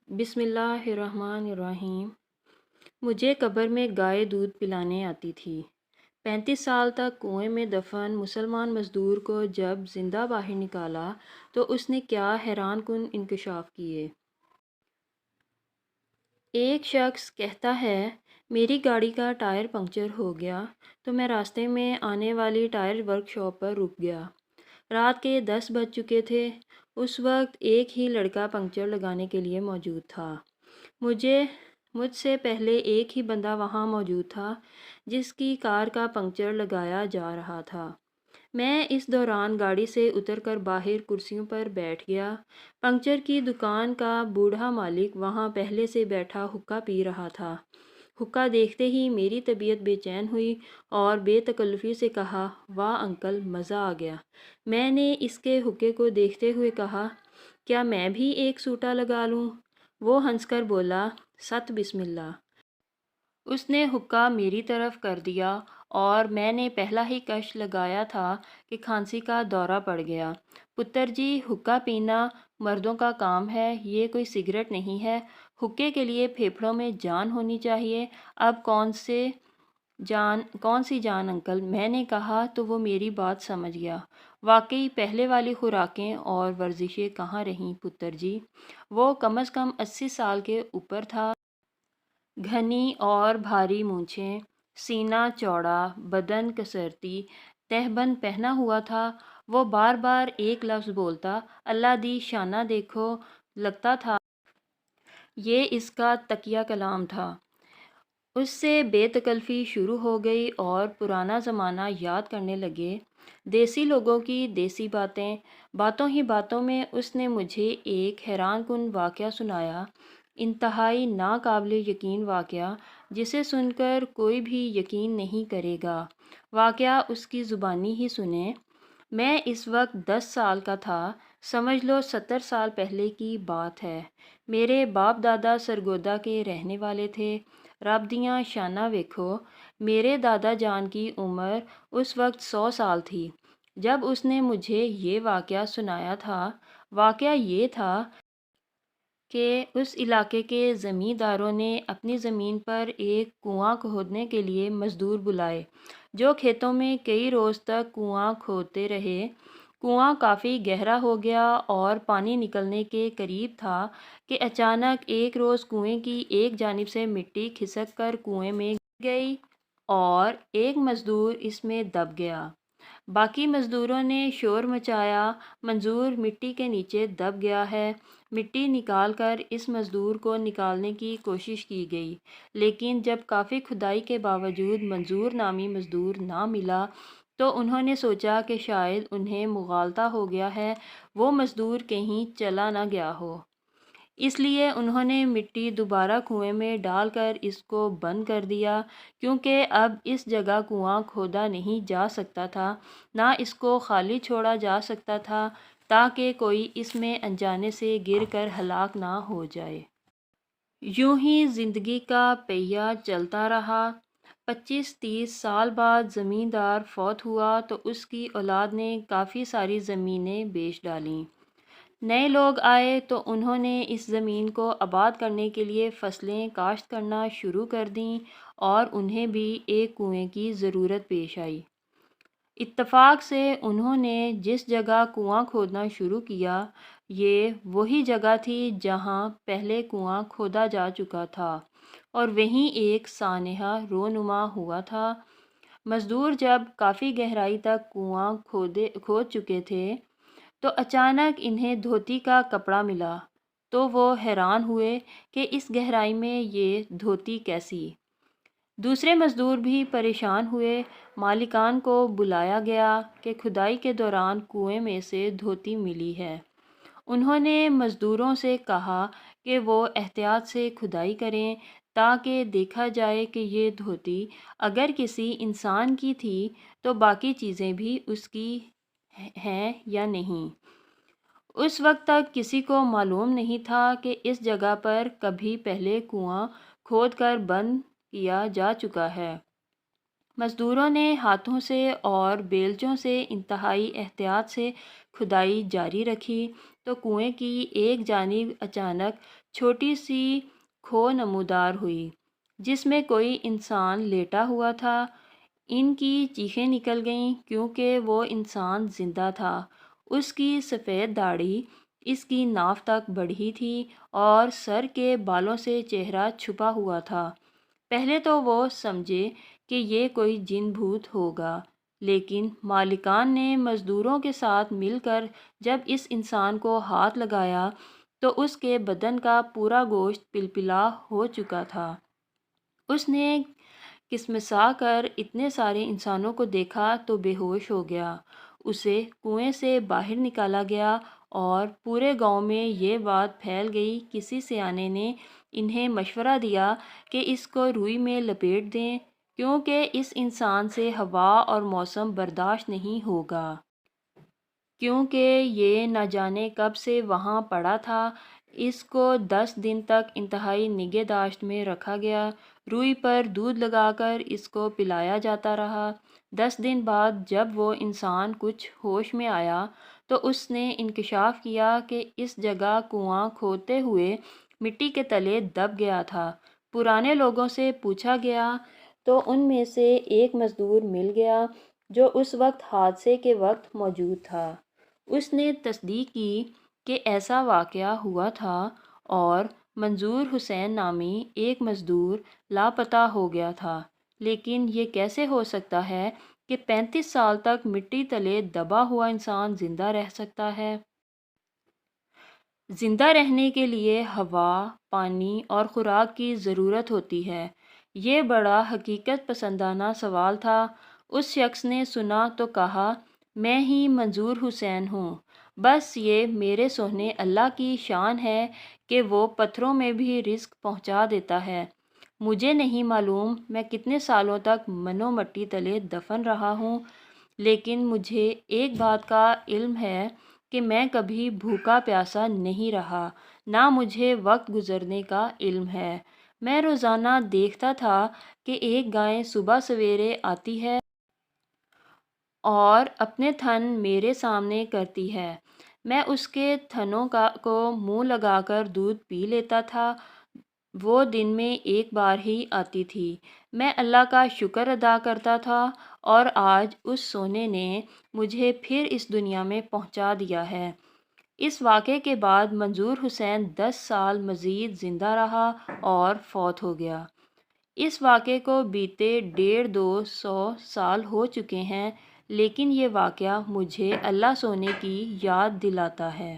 بسم اللہ الرحمن الرحیم۔ مجھے قبر میں گائے دودھ پلانے آتی تھی۔ 35 سال تک کنویں میں دفن مسلمان مزدور کو جب زندہ باہر نکالا تو اس نے کیا حیران کن انکشاف کیے۔ ایک شخص کہتا ہے، میری گاڑی کا ٹائر پنکچر ہو گیا تو میں راستے میں آنے والی ٹائر ورک شاپ پر رک گیا۔ رات کے 10 بج چکے تھے۔ اس وقت ایک ہی لڑکا پنکچر لگانے کے لیے موجود تھا۔ مجھ سے پہلے ایک ہی بندہ وہاں موجود تھا جس کی کار کا پنکچر لگایا جا رہا تھا۔ میں اس دوران گاڑی سے اتر کر باہر کرسیوں پر بیٹھ گیا۔ پنکچر کی دکان کا بوڑھا مالک وہاں پہلے سے بیٹھا حقہ پی رہا تھا۔ حقہ دیکھتے ہی میری طبیعت بے چین ہوئی اور بے تکلفی سے کہا، واہ انکل، مزہ آ گیا۔ میں نے اس کے حقے کو دیکھتے ہوئے کہا، کیا میں بھی ایک سوٹا لگا لوں؟ وہ ہنس کر بولا، ست بسم اللہ۔ اس نے حقہ میری طرف کر دیا اور میں نے پہلا ہی کش لگایا تھا کہ کھانسی کا دورہ پڑ گیا۔ پتر جی، حقہ پینا مردوں کا کام ہے، یہ کوئی سگریٹ نہیں ہے۔ حقے کے لیے پھیپھڑوں میں جان ہونی چاہیے۔ اب کون سی جان انکل؟ میں نے کہا تو وہ میری بات سمجھ گیا۔ واقعی پہلے والی خوراکیں اور ورزشیں کہاں رہیں پتر جی؟ وہ کم از کم 80 سال کے اوپر تھا۔ گھنی اور بھاری مونچھیں، سینہ چوڑا، بدن کسرتی، تہبند پہنا ہوا تھا۔ وہ بار بار ایک لفظ بولتا، اللہ دی شانہ دیکھو۔ لگتا تھا یہ اس کا تکیہ کلام تھا۔ اس سے بے تکلفی شروع ہو گئی اور پرانا زمانہ یاد کرنے لگے، دیسی لوگوں کی دیسی باتیں۔ باتوں ہی باتوں میں اس نے مجھے ایک حیران کن واقعہ سنایا، انتہائی ناقابل یقین واقعہ جسے سن کر کوئی بھی یقین نہیں کرے گا۔ واقعہ اس کی زبانی ہی سنیں۔ میں اس وقت 10 سال کا تھا، سمجھ لو 70 سال پہلے کی بات ہے۔ میرے باپ دادا سرگودا کے رہنے والے تھے۔ رب دیاں شانہ ویکھو، میرے دادا جان کی عمر اس وقت 100 سال تھی جب اس نے مجھے یہ واقعہ سنایا تھا۔ واقعہ یہ تھا کہ اس علاقے کے زمینداروں نے اپنی زمین پر ایک کنواں کھودنے کے لیے مزدور بلائے، جو کھیتوں میں کئی روز تک کنواں کھودتے رہے۔ کنواں کافی گہرا ہو گیا اور پانی نکلنے کے قریب تھا کہ اچانک ایک روز کنویں کی ایک جانب سے مٹی کھسک کر کنویں میں گر گئی اور ایک مزدور اس میں دب گیا۔ باقی مزدوروں نے شور مچایا، منظور مٹی کے نیچے دب گیا ہے۔ مٹی نکال کر اس مزدور کو نکالنے کی کوشش کی گئی، لیکن جب کافی کھدائی کے باوجود منظور نامی مزدور نہ ملا تو انہوں نے سوچا کہ شاید انہیں مغالطہ ہو گیا ہے، وہ مزدور کہیں چلا نہ گیا ہو۔ اس لیے انہوں نے مٹی دوبارہ کنویں میں ڈال کر اس کو بند کر دیا، کیونکہ اب اس جگہ کنواں کھودا نہیں جا سکتا تھا، نہ اس کو خالی چھوڑا جا سکتا تھا تاکہ کوئی اس میں انجانے سے گر کر ہلاک نہ ہو جائے۔ یوں ہی زندگی کا پہیہ چلتا رہا۔ 25-30 سال بعد زمیندار فوت ہوا تو اس کی اولاد نے کافی ساری زمینیں بیچ ڈالیں۔ نئے لوگ آئے تو انہوں نے اس زمین کو آباد کرنے کے لیے فصلیں کاشت کرنا شروع کر دیں اور انہیں بھی ایک کنویں کی ضرورت پیش آئی۔ اتفاق سے انہوں نے جس جگہ کنواں کھودنا شروع کیا، یہ وہی جگہ تھی جہاں پہلے کنواں کھودا جا چکا تھا اور وہیں ایک سانحہ رونما ہوا تھا۔ مزدور جب کافی گہرائی تک کنواں کھود چکے تھے تو اچانک انہیں دھوتی کا کپڑا ملا، تو وہ حیران ہوئے کہ اس گہرائی میں یہ دھوتی کیسی؟ دوسرے مزدور بھی پریشان ہوئے۔ مالکان کو بلایا گیا کہ کھدائی کے دوران کنویں میں سے دھوتی ملی ہے۔ انہوں نے مزدوروں سے کہا کہ وہ احتیاط سے کھدائی کریں تاکہ دیکھا جائے کہ یہ دھوتی اگر کسی انسان کی تھی تو باقی چیزیں بھی اس کی ہیں یا نہیں۔ اس وقت تک کسی کو معلوم نہیں تھا کہ اس جگہ پر کبھی پہلے کنواں کھود کر بند کیا جا چکا ہے۔ مزدوروں نے ہاتھوں سے اور بیلچوں سے انتہائی احتیاط سے کھدائی جاری رکھی تو کنویں کی ایک جانب اچانک چھوٹی سی کھو نمودار ہوئی جس میں کوئی انسان لیٹا ہوا تھا۔ ان کی چیخیں نکل گئیں کیونکہ وہ انسان زندہ تھا۔ اس کی سفید داڑھی اس کی ناف تک بڑھی تھی اور سر کے بالوں سے چہرہ چھپا ہوا تھا۔ پہلے تو وہ سمجھے کہ یہ کوئی جن بھوت ہوگا، لیکن مالکان نے مزدوروں کے ساتھ مل کر جب اس انسان کو ہاتھ لگایا تو اس کے بدن کا پورا گوشت پلپلا ہو چکا تھا۔ اس نے کسمسا کر اتنے سارے انسانوں کو دیکھا تو بے ہوش ہو گیا۔ اسے کنویں سے باہر نکالا گیا اور پورے گاؤں میں یہ بات پھیل گئی۔ کسی سیانے نے انہیں مشورہ دیا کہ اس کو روئی میں لپیٹ دیں کیونکہ اس انسان سے ہوا اور موسم برداشت نہیں ہوگا، کیونکہ یہ نہ جانے کب سے وہاں پڑا تھا۔ اس کو 10 دن تک انتہائی نگہداشت میں رکھا گیا۔ روئی پر دودھ لگا کر اس کو پلایا جاتا رہا۔ 10 دن بعد جب وہ انسان کچھ ہوش میں آیا تو اس نے انکشاف کیا کہ اس جگہ کنواں کھودتے ہوئے مٹی کے تلے دب گیا تھا۔ پرانے لوگوں سے پوچھا گیا تو ان میں سے ایک مزدور مل گیا جو اس وقت حادثے کے وقت موجود تھا۔ اس نے تصدیق کی کہ ایسا واقعہ ہوا تھا اور منظور حسین نامی ایک مزدور لاپتہ ہو گیا تھا۔ لیکن یہ کیسے ہو سکتا ہے کہ 35 سال تک مٹی تلے دبا ہوا انسان زندہ رہ سکتا ہے؟ زندہ رہنے کے لیے ہوا، پانی اور خوراک کی ضرورت ہوتی ہے۔ یہ بڑا حقیقت پسندانہ سوال تھا۔ اس شخص نے سنا تو کہا، میں ہی منظور حسین ہوں۔ بس یہ میرے سوہنے اللہ کی شان ہے کہ وہ پتھروں میں بھی رزق پہنچا دیتا ہے۔ مجھے نہیں معلوم میں کتنے سالوں تک منو مٹی تلے دفن رہا ہوں، لیکن مجھے ایک بات کا علم ہے کہ میں کبھی بھوکا پیاسا نہیں رہا، نہ مجھے وقت گزرنے کا علم ہے۔ میں روزانہ دیکھتا تھا کہ ایک گائے صبح سویرے آتی ہے اور اپنے تھن میرے سامنے کرتی ہے۔ میں اس کے تھنوں کو منہ لگا کر دودھ پی لیتا تھا۔ وہ دن میں ایک بار ہی آتی تھی۔ میں اللہ کا شکر ادا کرتا تھا اور آج اس سونے نے مجھے پھر اس دنیا میں پہنچا دیا ہے۔ اس واقعے کے بعد منظور حسین 10 سال مزید زندہ رہا اور فوت ہو گیا۔ اس واقعے کو بیتے 150-200 سال ہو چکے ہیں، لیکن یہ واقعہ مجھے اللہ سونے کی یاد دلاتا ہے۔